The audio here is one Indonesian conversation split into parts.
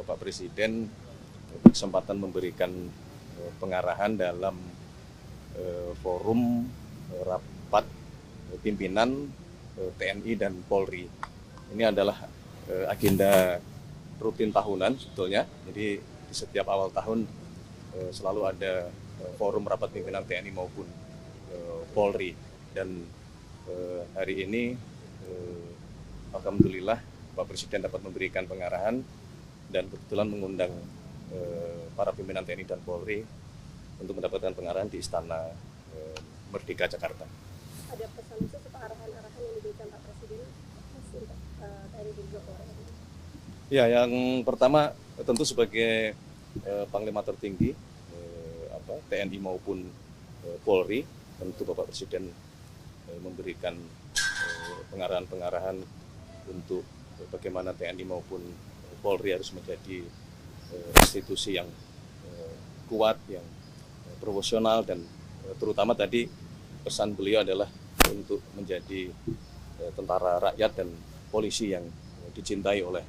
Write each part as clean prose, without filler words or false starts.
Bapak Presiden berkesempatan memberikan pengarahan dalam forum rapat pimpinan TNI dan Polri. Ini adalah agenda rutin tahunan sebetulnya. Jadi di setiap awal tahun selalu ada forum rapat pimpinan TNI maupun Polri. Dan hari ini alhamdulillah Pak Presiden dapat memberikan pengarahan dan kebetulan mengundang para pimpinan TNI dan Polri untuk mendapatkan pengarahan di Istana Merdeka Jakarta. Ada pesan khusus atau arahan-arahan yang diberikan Pak Presiden untuk TNI dan Polri? Ya, yang pertama tentu sebagai Panglima tertinggi TNI maupun Polri, tentu Bapak Presiden memberikan pengarahan-pengarahan untuk bagaimana TNI maupun Polri harus menjadi institusi yang kuat, yang profesional, dan terutama tadi pesan beliau adalah untuk menjadi tentara rakyat dan polisi yang dicintai oleh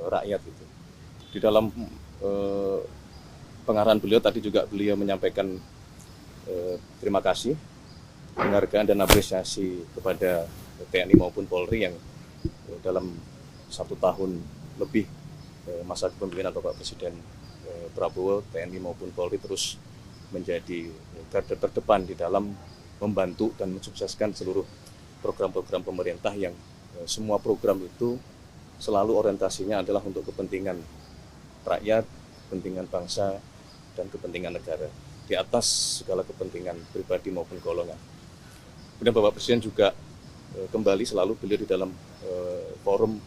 rakyat itu. Di dalam pengarahan beliau tadi juga beliau menyampaikan terima kasih, penghargaan dan apresiasi kepada TNI maupun Polri yang dalam 1 tahun lebih masa kepemimpinan Bapak Presiden Prabowo, TNI maupun Polri terus menjadi garda terdepan di dalam membantu dan mensukseskan seluruh program-program pemerintah yang semua program itu selalu orientasinya adalah untuk kepentingan rakyat, kepentingan bangsa, dan kepentingan negara di atas segala kepentingan pribadi maupun golongan. Kemudian Bapak Presiden juga kembali selalu beliau di dalam forum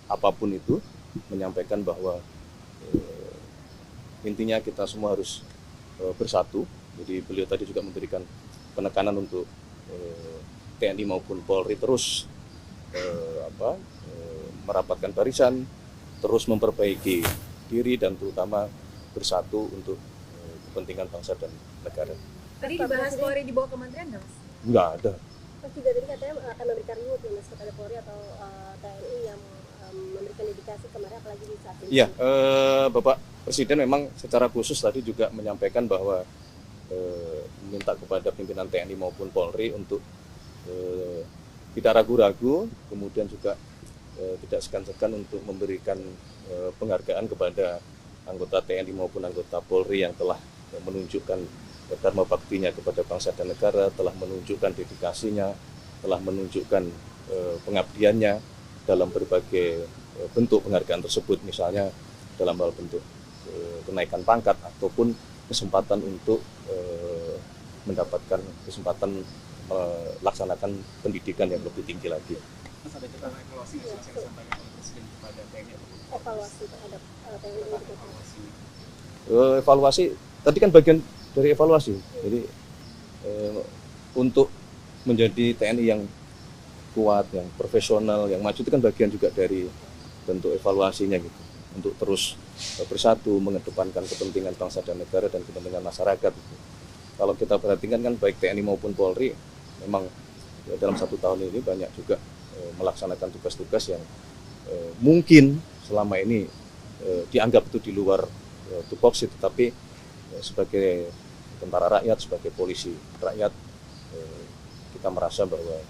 apapun itu menyampaikan bahwa intinya kita semua harus bersatu. Jadi beliau tadi juga memberikan penekanan untuk TNI maupun Polri terus merapatkan barisan, terus memperbaiki diri dan terutama bersatu untuk kepentingan bangsa dan negara. Tadi dibahas Polri di bawah kementerian nggak, Mas? Nggak ada. Mas juga tadi katanya akan memberikan reward ya Mas kepada Polri atau TNI yang memberikan dedikasi kemarin apalagi di saat ini. Iya, Bapak Presiden memang secara khusus tadi juga menyampaikan bahwa meminta kepada pimpinan TNI maupun Polri untuk tidak ragu-ragu, kemudian juga tidak segan-segan untuk memberikan penghargaan kepada anggota TNI maupun anggota Polri yang telah menunjukkan dharma baktinya kepada bangsa dan negara, telah menunjukkan dedikasinya, telah menunjukkan pengabdiannya dalam berbagai bentuk penghargaan tersebut, misalnya dalam hal bentuk kenaikan pangkat ataupun kesempatan untuk mendapatkan kesempatan melaksanakan pendidikan yang lebih tinggi lagi. Mas, ada catatan evaluasi yang disampaikan oleh Presiden kepada TNI? Evaluasi terhadap TNI dan Polri. Evaluasi tadi kan bagian dari evaluasi. Jadi untuk menjadi TNI yang kuat, yang profesional, yang maju itu kan bagian juga dari bentuk evaluasinya gitu. Untuk terus bersatu, mengedepankan kepentingan bangsa dan negara dan kepentingan masyarakat. Gitu. Kalau kita perhatikan kan baik TNI maupun Polri memang dalam 1 tahun ini banyak juga melaksanakan tugas-tugas yang mungkin selama ini dianggap itu di luar tupoksi, tetapi sebagai tentara rakyat, sebagai polisi rakyat, kita merasa bahwa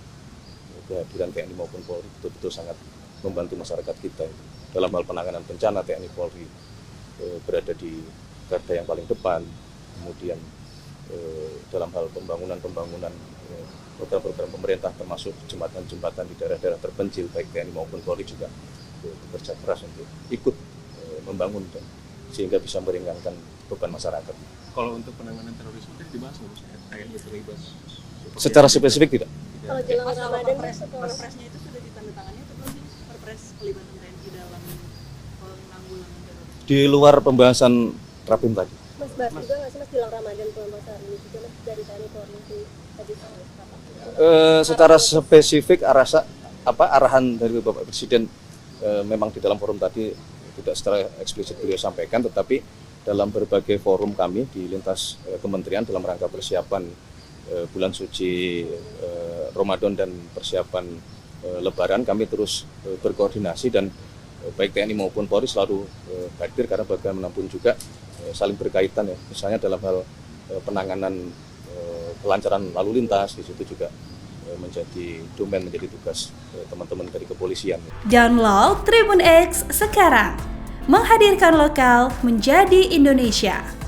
kehadiran TNI maupun Polri betul-betul sangat membantu masyarakat kita. Dalam hal penanganan bencana, TNI Polri berada di garda yang paling depan. Kemudian dalam hal pembangunan program-program pemerintah termasuk jembatan-jembatan di daerah-daerah terpencil, baik TNI maupun Polri juga bekerja keras untuk ikut membangun dan sehingga bisa meringankan beban masyarakat. Kalau untuk penanganan terorisme itu dibahas nggak, Mas? TNI terlibat? Secara spesifik tidak. Kalau jelang Mas, kalau Ramadan perpresnya itu sudah ditandatangani atau belum sih? Perpres pelibatan TNI dalam penanggulangan terorisme? Di luar pembahasan Rapim tadi. Mas bahas juga nggak sih Mas jelang Ramadan masa ini juga Mas dari TNI Polri tadi Secara spesifik arahan dari Bapak Presiden memang di dalam forum tadi tidak secara eksplisit beliau sampaikan, tetapi dalam berbagai forum kami di lintas kementerian dalam rangka persiapan bulan suci Ramadan dan persiapan Lebaran, kami terus berkoordinasi dan baik TNI maupun Polri selalu hadir karena bagaimanapun juga saling berkaitan ya. Misalnya dalam hal penanganan kelancaran lalu lintas di situ juga menjadi domain, menjadi tugas teman-teman dari kepolisian. Download Tribun X sekarang, menghadirkan lokal menjadi Indonesia.